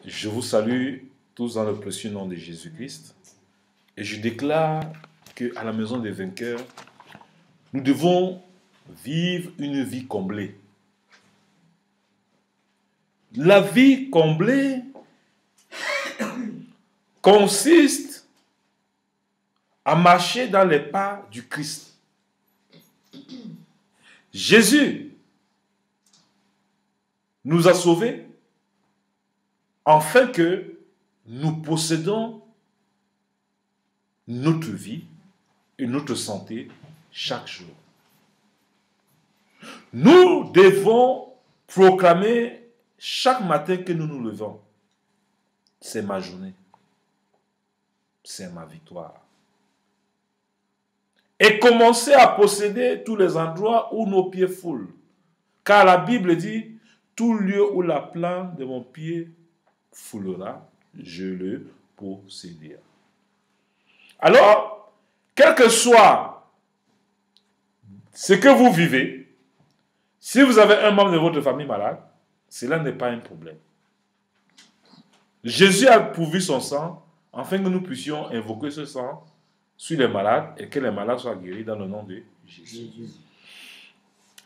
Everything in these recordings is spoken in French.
Je vous salue tous dans le précieux nom de Jésus-Christ et je déclare qu'à la maison des vainqueurs, nous devons vivre une vie comblée. La vie comblée consiste à marcher dans les pas du Christ. Jésus nous a sauvés afin que nous possédons notre vie et notre santé chaque jour. Nous devons proclamer chaque matin que nous nous levons: c'est ma journée, c'est ma victoire. Et commencer à posséder tous les endroits où nos pieds foulent. Car la Bible dit: tout lieu où la plante de mon pied foulera, je le posséderai. Alors, quel que soit ce que vous vivez, si vous avez un membre de votre famille malade, cela n'est pas un problème. Jésus a pourvu son sang afin que nous puissions invoquer ce sang sur les malades et que les malades soient guéris dans le nom de Jésus.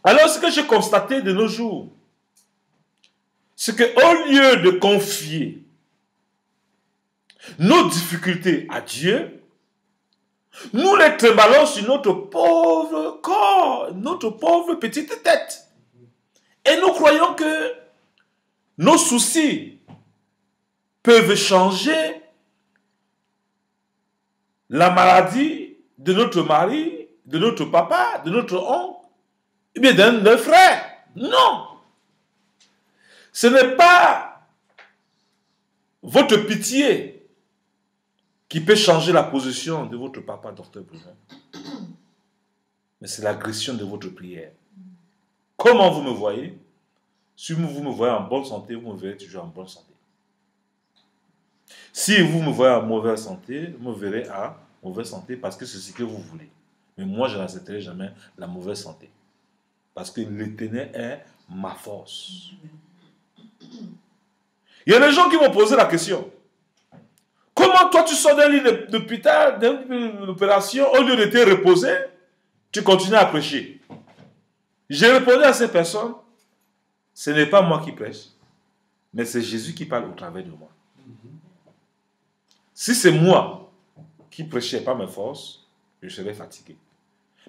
Alors, ce que j'ai constaté de nos jours, c'est qu'au lieu de confier nos difficultés à Dieu, nous les trimballons sur notre pauvre corps, notre pauvre petite tête. Et nous croyons que nos soucis peuvent changer la maladie de notre mari, de notre papa, de notre oncle, ou bien d'un frère. Non! Ce n'est pas votre pitié qui peut changer la position de votre papa, docteur Bruno. Mais c'est l'agression de votre prière. Comment vous me voyez? Si vous me voyez en bonne santé, vous me verrez toujours en bonne santé. Si vous me voyez en mauvaise santé, vous me verrez en mauvaise santé parce que c'est ce que vous voulez. Mais moi, je n'accepterai jamais la mauvaise santé. Parce que l'Éternel est ma force. Il y a des gens qui m'ont posé la question: comment toi tu sors d'un lit d'hôpital, d'une opération, au lieu de te reposer, tu continues à prêcher? J'ai répondu à ces personnes: ce n'est pas moi qui prêche, mais c'est Jésus qui parle au travers de moi. Si c'est moi qui prêchais par mes forces, je serais fatigué.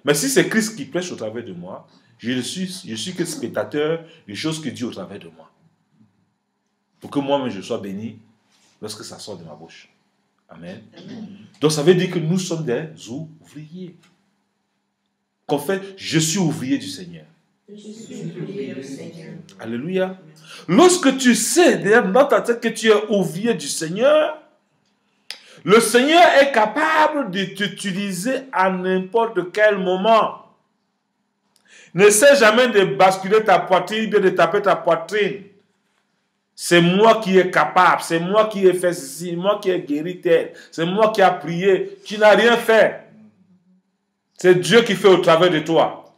Mais si c'est Christ qui prêche au travers de moi, je suis que spectateur des choses que Dieu au travers de moi. Pour que moi-même je sois béni lorsque ça sort de ma bouche. Amen. Donc ça veut dire que nous sommes des ouvriers. Qu'en fait, je suis ouvrier du Seigneur. Je suis ouvrier du Seigneur. Alléluia. Lorsque tu sais dans ta tête que tu es ouvrier du Seigneur, le Seigneur est capable de t'utiliser à n'importe quel moment. N'essaie jamais de basculer ta poitrine, de taper ta poitrine. C'est moi qui est capable, c'est moi qui ai fait ceci, c'est moi qui ai guéri tel, c'est moi qui ai prié. Tu n'as rien fait. C'est Dieu qui fait au travers de toi.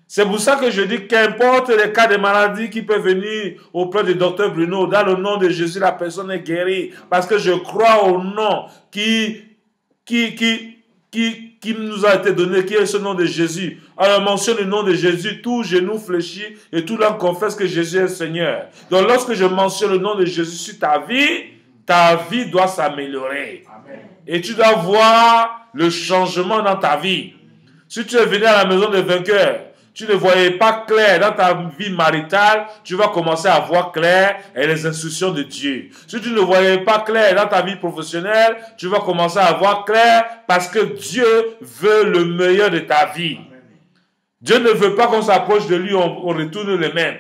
C'est pour ça que je dis qu'importe les cas de maladie qui peuvent venir auprès du docteur Bruno, dans le nom de Jésus, la personne est guérie. Parce que je crois au nom qui nous a été donné, qui est ce nom de Jésus. Alors mentionne le nom de Jésus, tout genou fléchit et tout l'homme confesse que Jésus est Seigneur. Donc lorsque je mentionne le nom de Jésus sur ta vie doit s'améliorer. Et tu dois voir le changement dans ta vie. Si tu es venu à la maison des vainqueurs, tu ne voyais pas clair dans ta vie maritale, tu vas commencer à voir clair et les instructions de Dieu. Si tu ne voyais pas clair dans ta vie professionnelle, tu vas commencer à voir clair parce que Dieu veut le meilleur de ta vie. Dieu ne veut pas qu'on s'approche de lui, on retourne les mêmes.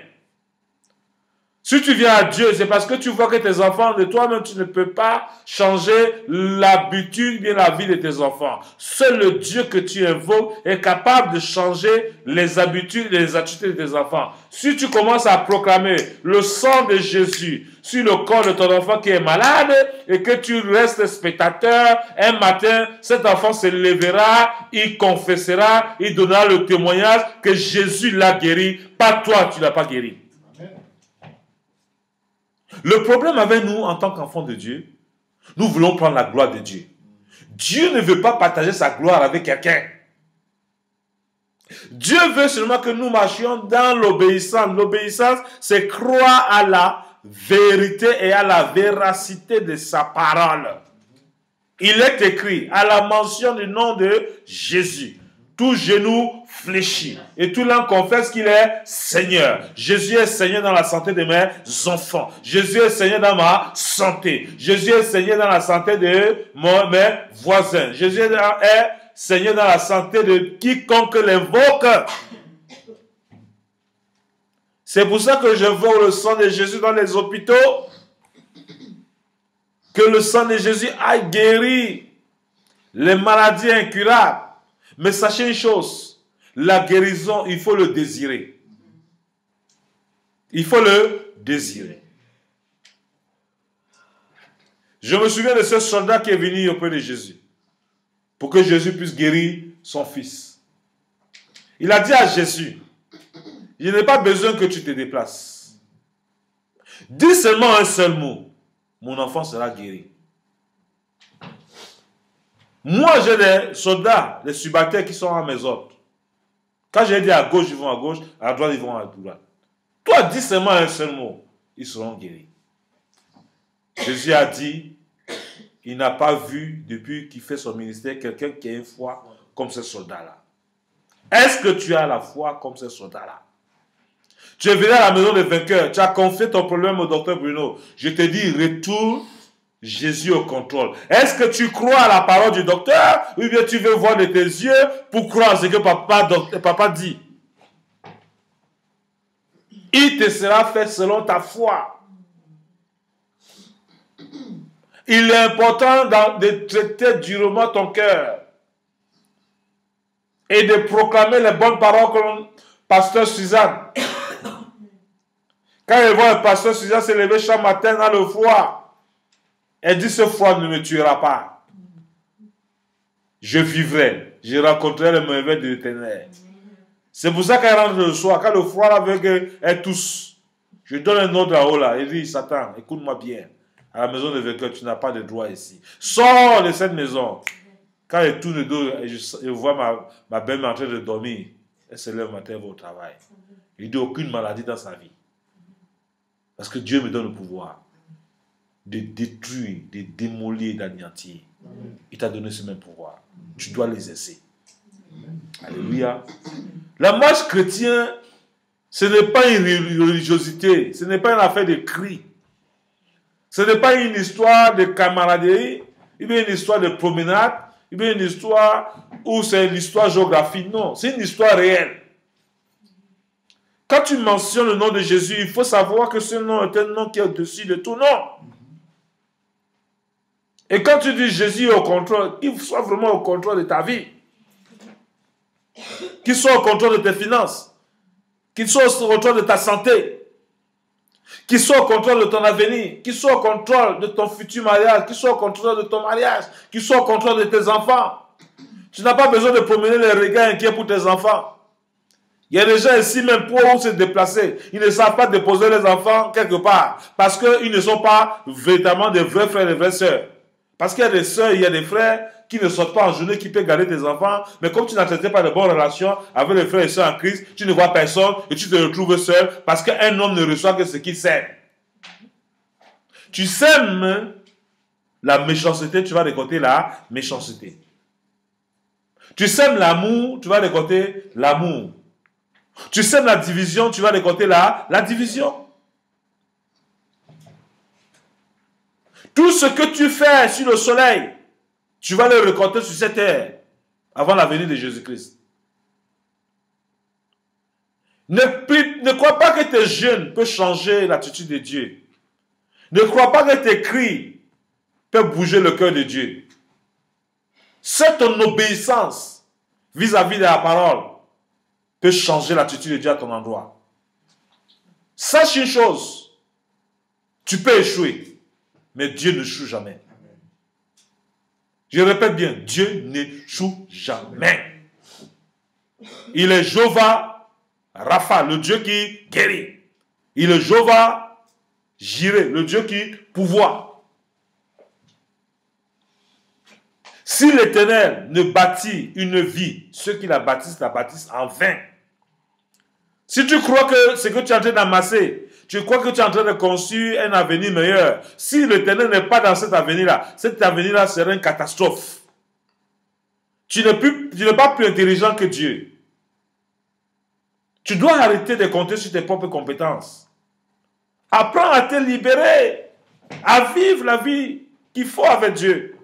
Si tu viens à Dieu, c'est parce que tu vois que tes enfants, de toi-même, tu ne peux pas changer l'habitude bien la vie de tes enfants. Seul le Dieu que tu invoques est capable de changer les habitudes et les attitudes de tes enfants. Si tu commences à proclamer le sang de Jésus sur le corps de ton enfant qui est malade et que tu restes spectateur, un matin, cet enfant se lèvera, il confessera, il donnera le témoignage que Jésus l'a guéri, pas toi, tu ne l'as pas guéri. Le problème avec nous, en tant qu'enfants de Dieu, nous voulons prendre la gloire de Dieu. Dieu ne veut pas partager sa gloire avec quelqu'un. Dieu veut seulement que nous marchions dans l'obéissance. L'obéissance, c'est croire à la vérité et à la véracité de sa parole. Il est écrit, à la mention du nom de Jésus, tout genou fléchit et tout l'un confesse qu'il est Seigneur. Jésus est Seigneur dans la santé de mes enfants. Jésus est Seigneur dans ma santé. Jésus est Seigneur dans la santé de mes voisins. Jésus est Seigneur dans la santé de quiconque l'invoque. C'est pour ça que je veux le sang de Jésus dans les hôpitaux. Que le sang de Jésus aille guérir les maladies incurables. Mais sachez une chose, la guérison, il faut le désirer. Il faut le désirer. Je me souviens de ce soldat qui est venu auprès de Jésus pour que Jésus puisse guérir son fils. Il a dit à Jésus, je n'ai pas besoin que tu te déplaces. Dis seulement un seul mot, mon enfant sera guéri. Moi, j'ai des soldats, des subalternes qui sont à mes ordres. Quand j'ai dit à gauche, ils vont à gauche, à droite, ils vont à droite. Toi, dis seulement un seul mot, ils seront guéris. Jésus a dit, il n'a pas vu, depuis qu'il fait son ministère, quelqu'un qui a une foi comme ce soldat-là. Est-ce que tu as la foi comme ce soldat-là? Tu es venu à la maison des vainqueurs, tu as confié ton problème au docteur Bruno. Je te dis, retourne Jésus au contrôle. Est-ce que tu crois à la parole du docteur ou bien tu veux voir de tes yeux pour croire ce que papa dit? Il te sera fait selon ta foi. Il est important de traiter durement ton cœur et de proclamer les bonnes paroles comme pasteur Suzanne. Quand elle voit le pasteur Suzanne se lever chaque matin dans le froid, elle dit, ce froid ne me tuera pas. Je vivrai. Je rencontrerai le merveille de l'Éternel. C'est pour ça qu'elle rentre le soir. Quand le froid là veut qu'elle tousse, je donne un ordre là-haut là. Elle dit, Satan, écoute-moi bien. À la maison de vainqueur, tu n'as pas de droit ici. Sors de cette maison. Quand elle tourne le dos et je vois ma belle-mère en train de dormir, elle se lève le matin, elle va au travail. Il dit aucune maladie dans sa vie. Parce que Dieu me donne le pouvoir de détruire, de démolir, d'anéantir. Il t'a donné ce même pouvoir. Tu dois l'exercer. Alléluia. La marche chrétienne, ce n'est pas une religiosité, ce n'est pas une affaire de cris. Ce n'est pas une histoire de camaraderie, il y a une histoire de promenade, il y a une histoire où c'est l'histoire géographique. Non, c'est une histoire réelle. Quand tu mentionnes le nom de Jésus, il faut savoir que ce nom est un nom qui est au-dessus de tout nom. Et quand tu dis Jésus est au contrôle, qu'il soit vraiment au contrôle de ta vie. Qu'il soit au contrôle de tes finances. Qu'il soit au contrôle de ta santé. Qu'il soit au contrôle de ton avenir. Qu'il soit au contrôle de ton futur mariage. Qu'il soit au contrôle de ton mariage. Qu'il soit au contrôle de tes enfants. Tu n'as pas besoin de promener les regards inquiets pour tes enfants. Il y a des gens ici même pour se déplacer. Ils ne savent pas déposer les enfants quelque part. Parce qu'ils ne sont pas véritablement des vrais frères et des vraies sœurs. Parce qu'il y a des sœurs, il y a des frères qui ne sortent pas en journée, qui peuvent garder tes enfants. Mais comme tu n'entretiens pas de bonnes relations avec les frères et sœurs en Christ, tu ne vois personne et tu te retrouves seul parce qu'un homme ne reçoit que ce qu'il sème. Tu sèmes la méchanceté, tu vas récolter la méchanceté. Tu sèmes l'amour, tu vas récolter l'amour. Tu sèmes la division, tu vas récolter la division. Tout ce que tu fais sur le soleil, tu vas le récolter sur cette terre avant la venue de Jésus-Christ. Ne crois pas que tes jeûnes peuvent changer l'attitude de Dieu. Ne crois pas que tes cris peuvent bouger le cœur de Dieu. C'est ton obéissance vis-à-vis de la parole peut changer l'attitude de Dieu à ton endroit. Sache une chose, tu peux échouer. Mais Dieu n'échoue jamais. Je répète bien, Dieu n'échoue jamais. Il est Jéhovah Rapha, le Dieu qui guérit. Il est Jéhovah Jireh, le Dieu qui pourvoit. Si l'Éternel ne bâtit une vie, ceux qui la bâtissent en vain. Si tu crois que ce que tu es en train d'amasser, tu crois que tu es en train de construire un avenir meilleur, si l'Éternel n'est pas dans cet avenir-là serait une catastrophe. Tu n'es pas plus intelligent que Dieu. Tu dois arrêter de compter sur tes propres compétences. Apprends à te libérer, à vivre la vie qu'il faut avec Dieu.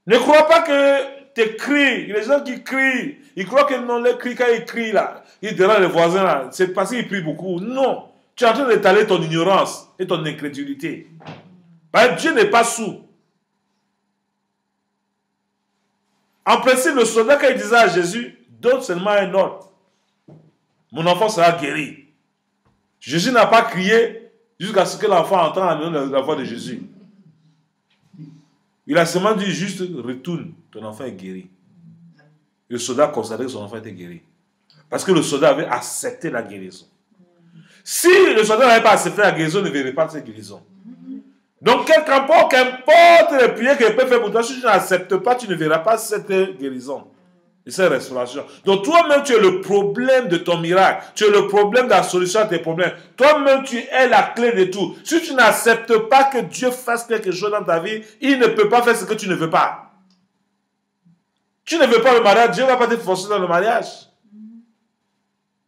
Ne crois pas que tes cris, les gens qui crient, ils croient que non, les cris, quand ils crient là, ils dérangent les voisins là, c'est parce qu'ils prient beaucoup. Non, tu es en train d'étaler ton ignorance et ton incrédulité. Parce que Dieu n'est pas sourd. En principe, le soldat, quand il disait à Jésus, donne seulement un ordre. Mon enfant sera guéri. Jésus n'a pas crié jusqu'à ce que l'enfant entende la voix de Jésus. Il a seulement dit juste, retourne, ton enfant est guéri. Le soldat considérait que son enfant était guéri. Parce que le soldat avait accepté la guérison. Si le soldat n'avait pas accepté la guérison, il ne verrait pas cette guérison. Donc, qu'importe les prières qu'il peut faire pour toi, si tu n'acceptes pas, tu ne verras pas cette guérison et cette restauration. Donc, toi-même, tu es le problème de ton miracle. Tu es le problème de la solution à tes problèmes. Toi-même, tu es la clé de tout. Si tu n'acceptes pas que Dieu fasse quelque chose dans ta vie, il ne peut pas faire ce que tu ne veux pas. Tu ne veux pas le mariage, Dieu ne va pas te forcer dans le mariage.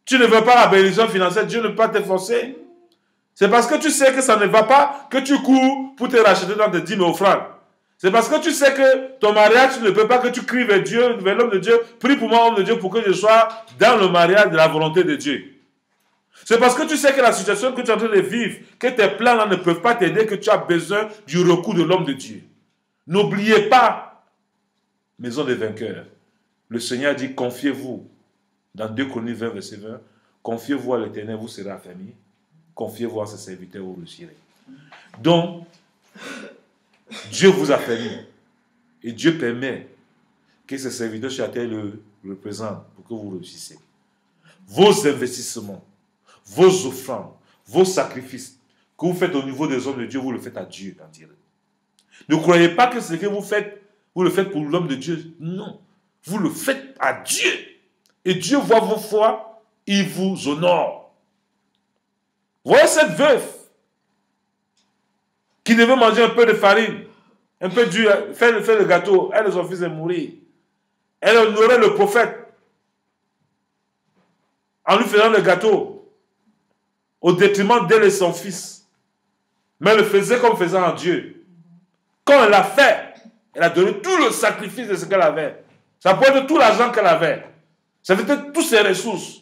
Tu ne veux pas la bénédiction financière, Dieu ne peut pas te forcer. C'est parce que tu sais que ça ne va pas que tu cours pour te racheter dans tes 10 000 offrandes. C'est parce que tu sais que ton mariage, tu ne peux pas que tu cries vers Dieu, vers l'homme de Dieu, prie pour moi, homme de Dieu, pour que je sois dans le mariage de la volonté de Dieu. C'est parce que tu sais que la situation que tu es en train de vivre, que tes plans là ne peuvent pas t'aider, que tu as besoin du recours de l'homme de Dieu. N'oubliez pas, maison des vainqueurs, le Seigneur dit, confiez-vous, dans 2 Chroniques 20, verset 20, confiez-vous à l'Éternel, vous serez affermis. Confiez-vous à ses serviteurs, vous réussirez. Donc, Dieu vous a permis. Et Dieu permet que ses serviteurs sur la terre le représentent pour que vous réussissez. Vos investissements, vos offrandes, vos sacrifices que vous faites au niveau des hommes de Dieu, vous le faites à Dieu en direct. Ne croyez pas que ce que vous le faites pour l'homme de Dieu. Non. Vous le faites à Dieu. Et Dieu voit vos foi, il vous honore. Voyez cette veuve qui devait manger un peu de farine, un peu d'huile, faire le gâteau. Elle et son fils est mourir. Elle honorait le prophète en lui faisant le gâteau au détriment d'elle et son fils. Mais elle le faisait comme faisant en Dieu. Quand elle l'a fait, elle a donné tout le sacrifice de ce qu'elle avait. Ça pouvait être tout l'argent qu'elle avait. Ça faisait toutes ses ressources.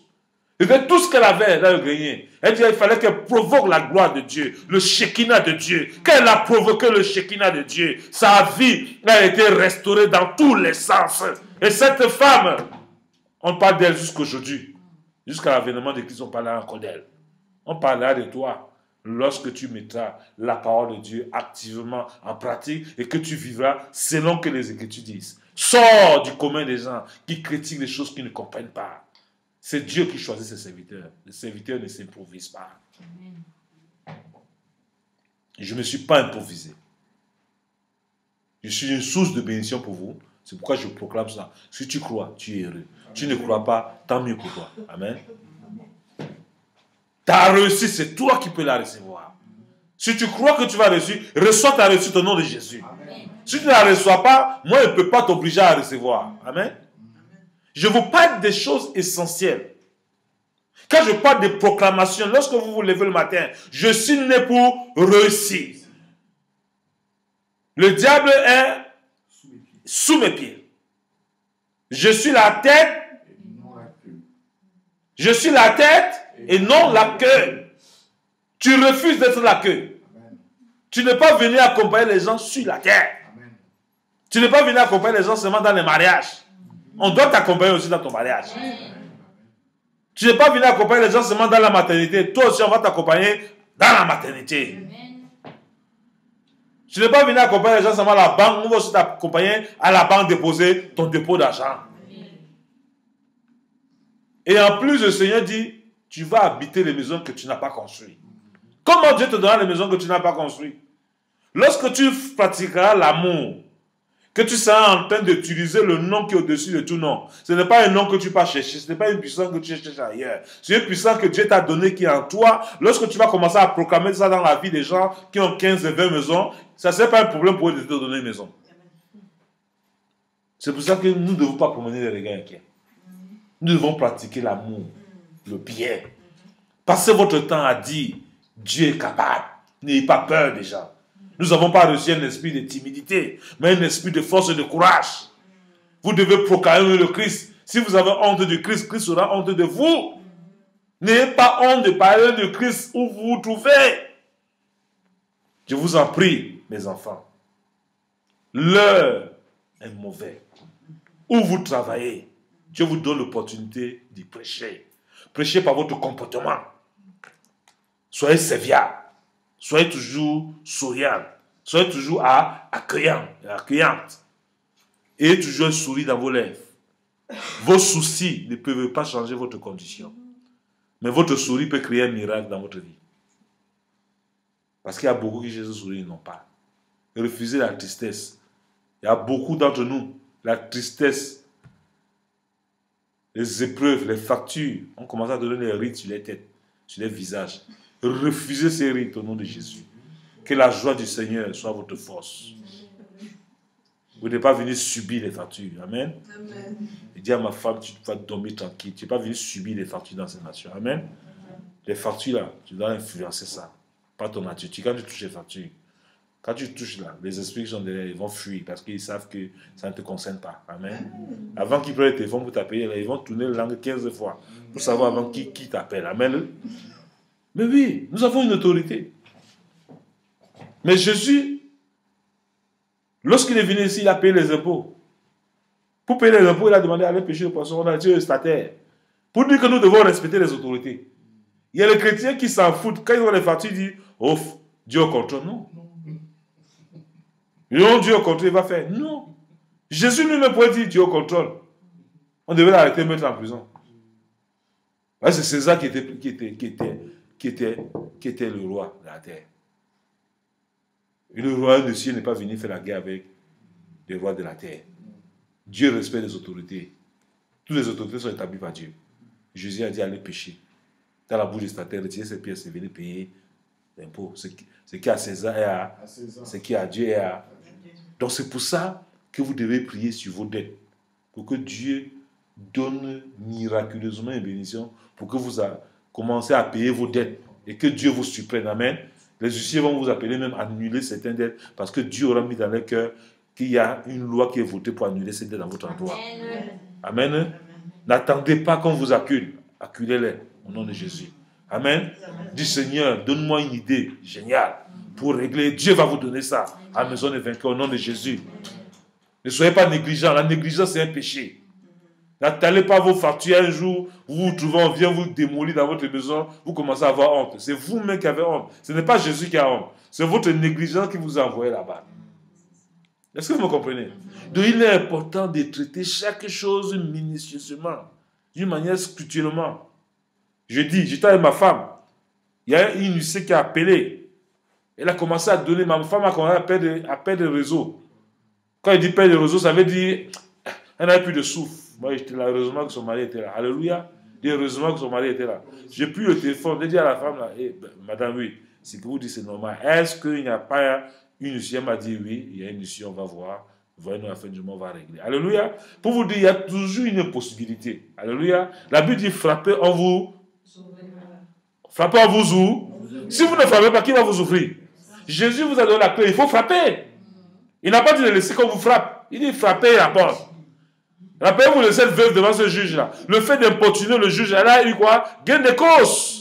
C'était tout ce qu'elle avait dans le grenier. Elle dit qu'il fallait qu'elle provoque la gloire de Dieu, le Shekinah de Dieu. Quand elle a provoqué le Shekinah de Dieu, sa vie a été restaurée dans tous les sens. Et cette femme, on parle d'elle jusqu'aujourd'hui. Jusqu'à l'avènement de Christ, on parlera encore d'elle. On parlera de toi lorsque tu mettras la parole de Dieu activement en pratique et que tu vivras selon que les Écritures disent. Sors du commun des gens qui critiquent les choses qu'ils ne comprennent pas. C'est Dieu qui choisit ses serviteurs. Les serviteurs ne s'improvisent pas. Je ne me suis pas improvisé. Je suis une source de bénédiction pour vous. C'est pourquoi je proclame ça. Si tu crois, tu es heureux. Tu ne crois pas, tant mieux pour toi. Amen. Ta réussite, c'est toi qui peux la recevoir. Si tu crois que tu vas réussir, reçois ta réussite au nom de Jésus. Amen. Si tu ne la reçois pas, moi, je ne peux pas t'obliger à recevoir. Amen. Je vous parle des choses essentielles. Quand je parle de proclamation, lorsque vous vous levez le matin, je suis né pour réussir. Le diable est sous mes pieds. Je suis la tête. Je suis la tête et non la queue. Tu refuses d'être la queue. Tu n'es pas venu accompagner les gens sur la terre. Tu n'es pas venu accompagner les gens seulement dans les mariages. On doit t'accompagner aussi dans ton mariage. Tu n'es pas venu accompagner les gens seulement dans la maternité. Toi aussi, on va t'accompagner dans la maternité. Tu n'es pas venu accompagner les gens seulement à la banque. On va aussi t'accompagner à la banque déposer ton dépôt d'argent. Et en plus, le Seigneur dit, tu vas habiter les maisons que tu n'as pas construites. Comment Dieu te donnera les maisons que tu n'as pas construites? Lorsque tu pratiqueras l'amour, que tu seras en train d'utiliser le nom qui est au-dessus de tout nom. Ce n'est pas un nom que tu vas chercher, ce n'est pas une puissance que tu cherches ailleurs. C'est une puissance que Dieu t'a donnée qui est en toi. Lorsque tu vas commencer à proclamer ça dans la vie des gens qui ont 15 et 20 maisons, ça ne serait pas un problème pour eux de te donner une maison. C'est pour ça que nous ne devons pas promener les regards inquiets. Nous devons pratiquer l'amour, le bien. Passez votre temps à dire, Dieu est capable. N'ayez pas peur des gens. Nous n'avons pas reçu un esprit de timidité, mais un esprit de force et de courage. Vous devez proclamer le Christ. Si vous avez honte de Christ, Christ aura honte de vous. N'ayez pas honte de parler de Christ où vous vous trouvez. Je vous en prie, mes enfants. L'heure est mauvaise. Où vous travaillez, Dieu vous donne l'opportunité d'y prêcher. Prêchez par votre comportement. Soyez serviable. Soyez toujours souriant. Soyez toujours accueillante. Et toujours un sourire dans vos lèvres. Vos soucis ne peuvent pas changer votre condition. Mais votre sourire peut créer un miracle dans votre vie. Parce qu'il y a beaucoup qui, Jésus sourire, n'ont pas. Refusez la tristesse. Il y a beaucoup d'entre nous, la tristesse, les épreuves, les factures, on commence à donner des rides sur les têtes, sur les visages. Refusez ces rites au nom de Jésus. Que la joie du Seigneur soit votre force. Vous n'êtes pas venu subir les factures. Amen. Amen. Et dis à ma femme, tu vas dormir tranquille. Tu n'es pas venu subir les factures dans cette nation. Amen. Les factures là, tu dois influencer ça. Pas ton attitude. Quand tu touches les factures, quand tu touches là, les esprits qui sont derrière, ils vont fuir parce qu'ils savent que ça ne te concerne pas. Amen. Avant qu'ils prennent le téléphone pour t'appeler, ils vont tourner la langue 15 fois pour savoir avant qui t'appelle. Amen. Mais oui, nous avons une autorité. Mais Jésus, lorsqu'il est venu ici, il a payé les impôts. Pour payer les impôts, il a demandé à aller pêcher le poisson. On a dit à terre. Pour dire que nous devons respecter les autorités. Il y a les chrétiens qui s'en foutent. Quand ils ont les factures, ils disent, oh, Dieu au contrôle. Non. Non, Dieu au contrôle, il va faire. Non. Jésus lui-même pourrait dire Dieu au contrôle. On devait l'arrêter et mettre en prison. Ouais, c'est César qui était le roi de la terre. Et le roi de ciel n'est pas venu faire la guerre avec les rois de la terre. Dieu respecte les autorités. Toutes les autorités sont établies par Dieu. Jésus a dit allez pécher. Dans la bouche de sa terre, retirer ses pièces et venir payer l'impôt. Ce qui est à César est à ce qui est à Dieu est à. Donc c'est pour ça que vous devez prier sur vos dettes. Pour que Dieu donne miraculeusement une bénédiction. Pour que vous commencez à payer vos dettes. Et que Dieu vous surprenne. Amen. Les huissiers vont vous appeler même à annuler certaines dettes parce que Dieu aura mis dans leur cœur qu'il y a une loi qui est votée pour annuler ces dettes dans votre endroit. Amen. Amen. N'attendez pas qu'on vous accule. Acculez-les au nom de Jésus. Amen. Dis Seigneur, donne-moi une idée géniale pour régler. Dieu va vous donner ça à la maison des vainqueurs au nom de Jésus. Ne soyez pas négligents. La négligence, c'est un péché. N'attendez pas vos factures un jour, vous vous trouvez, on vient vous démolir dans votre maison, vous commencez à avoir honte. C'est vous-même qui avez honte. Ce n'est pas Jésus qui a honte. C'est votre négligence qui vous a envoyé là-bas. Est-ce que vous me comprenez? Donc il est important de traiter chaque chose minutieusement, d'une manière scrupuleusement. Je dis, j'étais avec ma femme, il y a une huissier qui a appelé. Elle a commencé à donner, ma femme a commencé à perdre le réseau. Quand il dit perdre le réseau, ça veut dire elle n'avait plus de souffle. Moi, j'étais là, heureusement que son mari était là. Alléluia. Heureusement que son mari était là. J'ai pris le téléphone, j'ai dit à la femme, là, madame, oui, ce que vous dites, c'est normal. Est-ce qu'il n'y a pas une issue? Elle m'a dit, oui, il y a une issue, on va voir. Voyez-nous à la fin du mois, on va régler. Alléluia. Pour vous dire, il y a toujours une possibilité. Alléluia. La Bible dit, frappez en vous. Frappez en vous où? Si vous ne frappez pas, qui va vous ouvrir? Jésus vous a donné la clé, il faut frapper. Il n'a pas dit de laisser qu'on vous frappe. Il dit, frappez la porte. Rappelez-vous de cette veuve devant ce juge-là. Le fait d'importuner le juge, elle a eu quoi? Gain de cause.